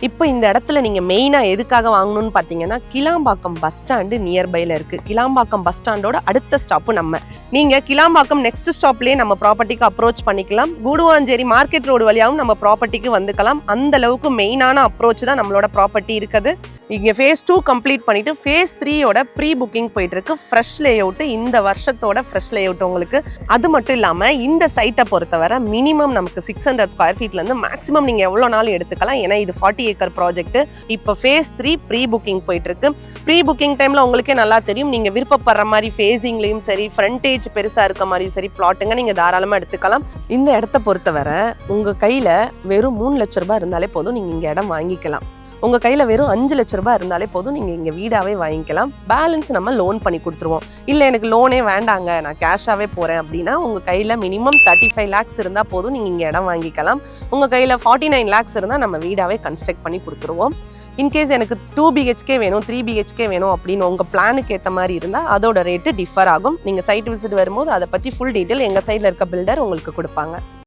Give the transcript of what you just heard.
இப்போ இந்த இடத்துல நீங்கள் மெயினாக எதுக்காக வாங்கணும்னு பார்த்தீங்கன்னா, கிளாம்பாக்கம் பஸ் ஸ்டாண்டு நியர்பையில் இருக்குது. கிளாம்பாக்கம் பஸ் ஸ்டாண்டோட அடுத்த ஸ்டாப்பு நம்ம. நீங்கள் கிளாம்பாக்கம் நெக்ஸ்ட் ஸ்டாப்லேயே நம்ம ப்ராப்பர்ட்டிக்கு அப்ரோச் பண்ணிக்கலாம். கூடுவாஞ்சேரி மார்க்கெட் ரோடு வழியாகவும் நம்ம ப்ராப்பர்ட்டிக்கு வந்துக்கலாம். அந்த அளவுக்கு மெயினான அப்ரோச் தான் நம்மளோட ப்ராப்பர்ட்டி இருக்குது. இங்கே ஃபேஸ் 2 கம்ப்ளீட் பண்ணிவிட்டு ஃபேஸ் 3யோட ப்ரீ புக்கிங் போயிட்டுருக்கு. ஃப்ரெஷ் லேஅவுட்டு, இந்த வருஷத்தோட ஃப்ரெஷ் லேஅவுட் உங்களுக்கு. அது மட்டும் இல்லாமல் இந்த சைட்டை பொறுத்தவரை மினிமம் நமக்கு 600 ஸ்கொயர் ஃபீட்லேருந்து மேக்ஸிமம் நீங்கள் எவ்வளோ நாள் எடுத்துக்கலாம். ஏன்னா இது 40 ஏக்கர் ப்ராஜெக்ட். இப்போ ஃபேஸ் 3 ப்ரீ புக்கிங் போயிட்டுருக்கு. ப்ரீ புக்கிங் டைமில் உங்களுக்கே நல்லா தெரியும், நீங்கள் விருப்பப்படுற மாதிரி ஃபேஸிங்லேயும் சரி, ஃப்ரண்டேஜ் பெருசாக இருக்க மாதிரி சரி பிளாட்டுங்க நீங்கள் தாராளமாக எடுத்துக்கலாம். இந்த இடத்த பொறுத்தவரை உங்கள் கையில் வெறும் 3 லட்ச ரூபாய் இருந்தாலே போதும், நீங்கள் இங்கே இடம் வாங்கிக்கலாம். உங்கள் கையில் வெறும் 5 லட்ச ரூபாய் இருந்தாலே போதும், நீங்கள் இங்கே வீடாகவே வாங்கிக்கலாம். பேலன்ஸ் நம்ம லோன் பண்ணி கொடுத்துருவோம். இல்லை எனக்கு லோனே வேண்டாங்க, நான் கேஷாகவே போகிறேன் அப்படின்னா உங்கள் கையில் மினிமம் 35 லேக்ஸ் இருந்தால் போதும், நீங்கள் இங்கே இடம் வாங்கிக்கலாம். உங்கள் கையில் 49 லேக்ஸ் இருந்தால் நம்ம வீடாகவே கன்ஸ்ட்ரக்ட் பண்ணி கொடுத்துருவோம். இன்கேஸ் எனக்கு 2 BHK வேணும், 3 BHK வேணும் அப்படின்னு உங்கள் பிளானுக்கு ஏற்ற மாதிரி இருந்தால் அதோட ரேட்டு டிஃபர் ஆகும். நீங்கள் சைட் விசிட் வரும்போது அதை பற்றி ஃபுல் டீட்டெயில் எங்கள் சைடில் இருக்க பில்டர் உங்களுக்கு கொடுப்பாங்க.